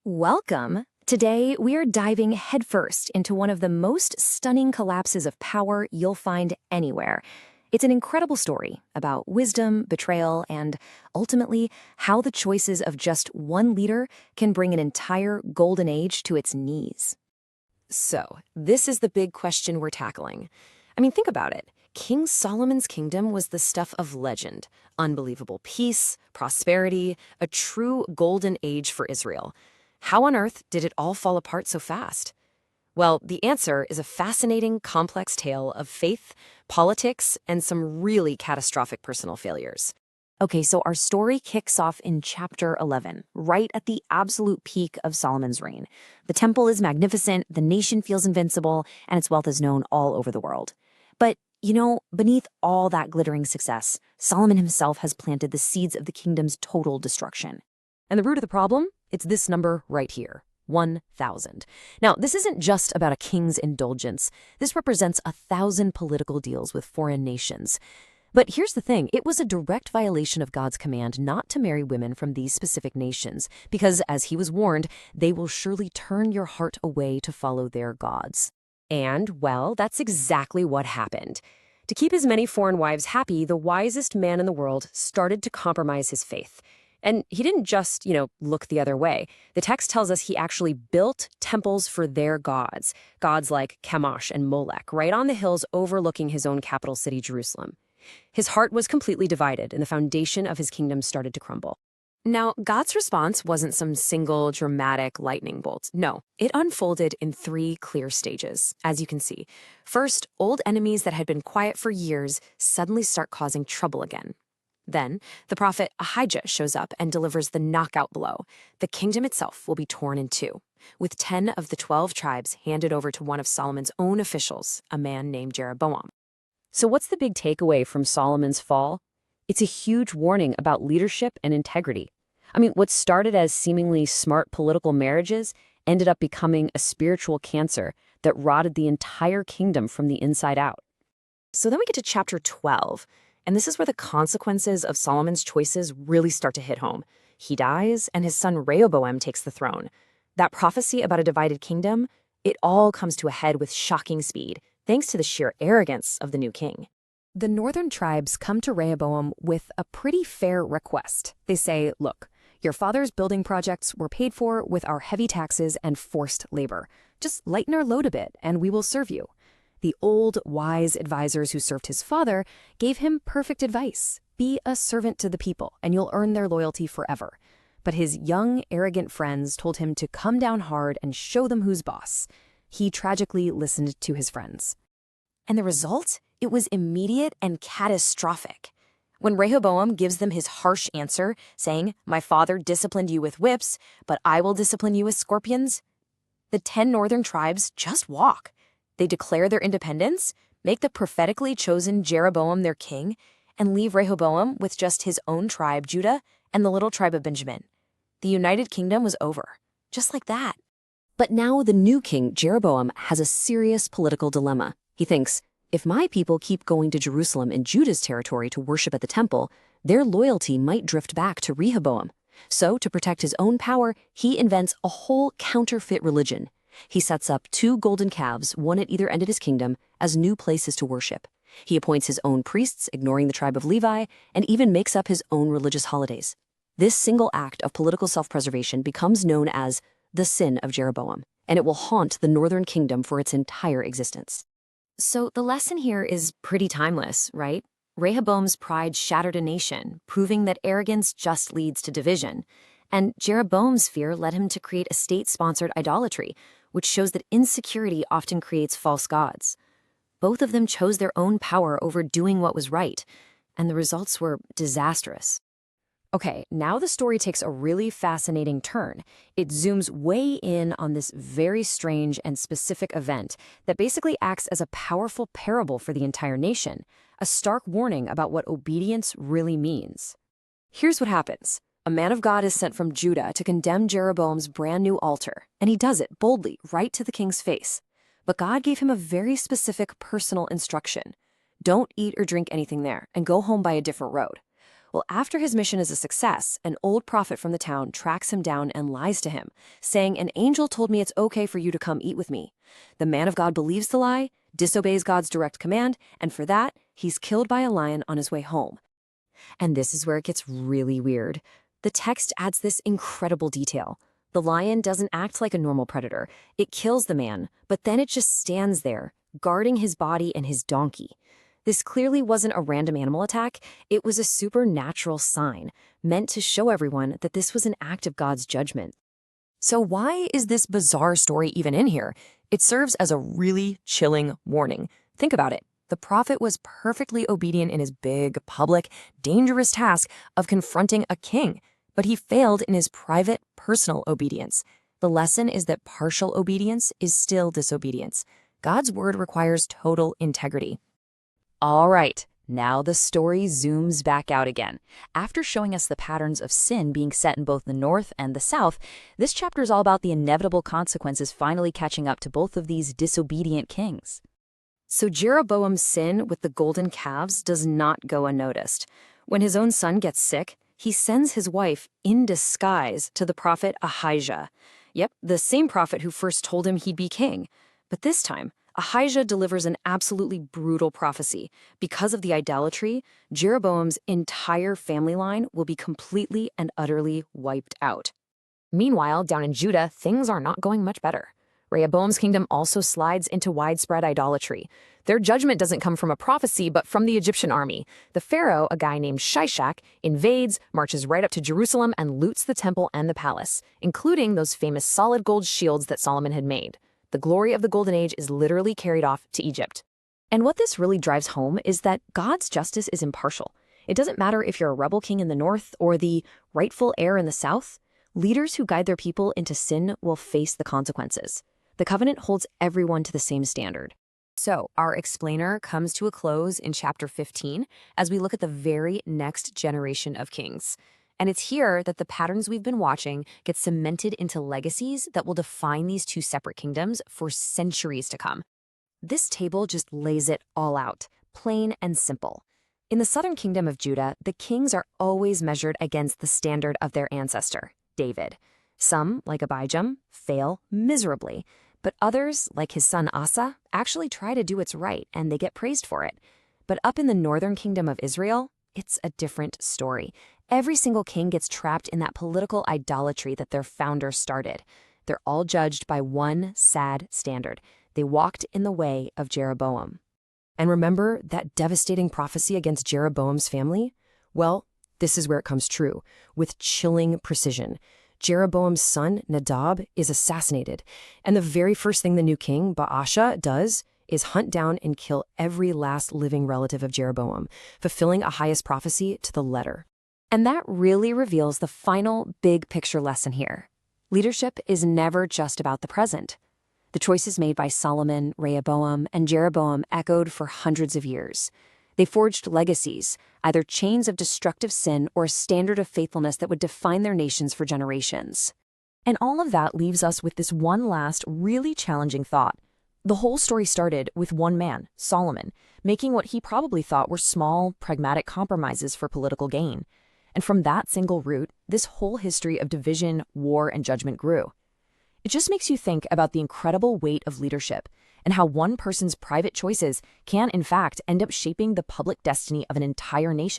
Welcome! Today, we are diving headfirst into one of the most stunning collapses of power you'll find anywhere. It's an incredible story about wisdom, betrayal, and ultimately how the choices of just one leader can bring an entire golden age to its knees. So, this is the big question we're tackling. Think about it. King Solomon's kingdom was the stuff of legend. Unbelievable peace, prosperity, a true golden age for Israel. How on earth did it all fall apart so fast? Well, the answer is a fascinating, complex tale of faith, politics, and some really catastrophic personal failures. Okay, so our story kicks off in chapter 11, right at the absolute peak of Solomon's reign. The temple is magnificent, the nation feels invincible, and its wealth is known all over the world. But, beneath all that glittering success, Solomon himself has planted the seeds of the kingdom's total destruction. And the root of the problem? It's this number right here, 1,000. Now, this isn't just about a king's indulgence. This represents 1,000 political deals with foreign nations. But here's the thing, it was a direct violation of God's command not to marry women from these specific nations, because, as he was warned, they will surely turn your heart away to follow their gods. And, well, that's exactly what happened. To keep his many foreign wives happy, the wisest man in the world started to compromise his faith. And he didn't just, look the other way. The text tells us he actually built temples for their gods, gods like Chemosh and Molech, right on the hills overlooking his own capital city, Jerusalem. His heart was completely divided, and the foundation of his kingdom started to crumble. Now, God's response wasn't some single dramatic lightning bolt. No, it unfolded in 3 clear stages, as you can see. First, old enemies that had been quiet for years suddenly start causing trouble again. Then, the prophet Ahijah shows up and delivers the knockout blow. The kingdom itself will be torn in 2, with 10 of the 12 tribes handed over to one of Solomon's own officials, a man named Jeroboam. So what's the big takeaway from Solomon's fall? It's a huge warning about leadership and integrity. What started as seemingly smart political marriages ended up becoming a spiritual cancer that rotted the entire kingdom from the inside out. So then we get to chapter 12. And this is where the consequences of Solomon's choices really start to hit home. He dies, and his son Rehoboam takes the throne. That prophecy about a divided kingdom, it all comes to a head with shocking speed, thanks to the sheer arrogance of the new king. The northern tribes come to Rehoboam with a pretty fair request. They say, look, your father's building projects were paid for with our heavy taxes and forced labor. Just lighten our load a bit, and we will serve you. The old, wise advisors who served his father gave him perfect advice. Be a servant to the people, and you'll earn their loyalty forever. But his young, arrogant friends told him to come down hard and show them who's boss. He tragically listened to his friends. And the result? It was immediate and catastrophic. When Rehoboam gives them his harsh answer, saying, "My father disciplined you with whips, but I will discipline you with scorpions," the 10 northern tribes just walk. They declare their independence, make the prophetically chosen Jeroboam their king, and leave Rehoboam with just his own tribe, Judah, and the little tribe of Benjamin. The United Kingdom was over, just like that. But now the new king, Jeroboam, has a serious political dilemma. He thinks, if my people keep going to Jerusalem and Judah's territory to worship at the temple, their loyalty might drift back to Rehoboam. So, to protect his own power, he invents a whole counterfeit religion. He sets up 2 golden calves, one at either end of his kingdom, as new places to worship. He appoints his own priests, ignoring the tribe of Levi, and even makes up his own religious holidays. This single act of political self-preservation becomes known as the sin of Jeroboam, and it will haunt the northern kingdom for its entire existence. So the lesson here is pretty timeless, right? Rehoboam's pride shattered a nation, proving that arrogance just leads to division. And Jeroboam's fear led him to create a state-sponsored idolatry, which shows that insecurity often creates false gods. Both of them chose their own power over doing what was right, and the results were disastrous. Okay, now the story takes a really fascinating turn. It zooms way in on this very strange and specific event that basically acts as a powerful parable for the entire nation, a stark warning about what obedience really means. Here's what happens. A man of God is sent from Judah to condemn Jeroboam's brand new altar, and he does it boldly, right to the king's face. But God gave him a very specific personal instruction. Don't eat or drink anything there, and go home by a different road. Well, after his mission is a success, an old prophet from the town tracks him down and lies to him, saying, "An angel told me it's okay for you to come eat with me." The man of God believes the lie, disobeys God's direct command, and for that, he's killed by a lion on his way home. And this is where it gets really weird. The text adds this incredible detail. The lion doesn't act like a normal predator. It kills the man, but then it just stands there, guarding his body and his donkey. This clearly wasn't a random animal attack. It was a supernatural sign, meant to show everyone that this was an act of God's judgment. So why is this bizarre story even in here? It serves as a really chilling warning. Think about it. The prophet was perfectly obedient in his big, public, dangerous task of confronting a king, but he failed in his private, personal obedience. The lesson is that partial obedience is still disobedience. God's word requires total integrity. All right, now the story zooms back out again. After showing us the patterns of sin being set in both the north and the south, this chapter is all about the inevitable consequences finally catching up to both of these disobedient kings. So Jeroboam's sin with the golden calves does not go unnoticed. When his own son gets sick, he sends his wife in disguise to the prophet Ahijah. Yep, the same prophet who first told him he'd be king. But this time, Ahijah delivers an absolutely brutal prophecy. Because of the idolatry, Jeroboam's entire family line will be completely and utterly wiped out. Meanwhile, down in Judah, things are not going much better. Rehoboam's kingdom also slides into widespread idolatry. Their judgment doesn't come from a prophecy, but from the Egyptian army. The pharaoh, a guy named Shishak, invades, marches right up to Jerusalem, and loots the temple and the palace, including those famous solid gold shields that Solomon had made. The glory of the Golden Age is literally carried off to Egypt. And what this really drives home is that God's justice is impartial. It doesn't matter if you're a rebel king in the north or the rightful heir in the south. Leaders who guide their people into sin will face the consequences. The covenant holds everyone to the same standard. So, our explainer comes to a close in chapter 15 as we look at the very next generation of kings. And it's here that the patterns we've been watching get cemented into legacies that will define these two separate kingdoms for centuries to come. This table just lays it all out, plain and simple. In the southern kingdom of Judah, the kings are always measured against the standard of their ancestor, David. Some, like Abijam, fail miserably, but others, like his son Asa, actually try to do what's right and they get praised for it. But up in the northern kingdom of Israel, it's a different story. Every single king gets trapped in that political idolatry that their founder started. They're all judged by one sad standard. They walked in the way of Jeroboam. And remember that devastating prophecy against Jeroboam's family? Well, this is where it comes true, with chilling precision. Jeroboam's son, Nadab, is assassinated, and the very first thing the new king, Baasha, does is hunt down and kill every last living relative of Jeroboam, fulfilling Ahijah's prophecy to the letter. And that really reveals the final big picture lesson here. Leadership is never just about the present. The choices made by Solomon, Rehoboam, and Jeroboam echoed for hundreds of years. They forged legacies, either chains of destructive sin or a standard of faithfulness that would define their nations for generations. And all of that leaves us with this one last, really challenging thought. The whole story started with one man, Solomon, making what he probably thought were small, pragmatic compromises for political gain. And from that single root, this whole history of division, war, and judgment grew. It just makes you think about the incredible weight of leadership and how one person's private choices can, in fact, end up shaping the public destiny of an entire nation.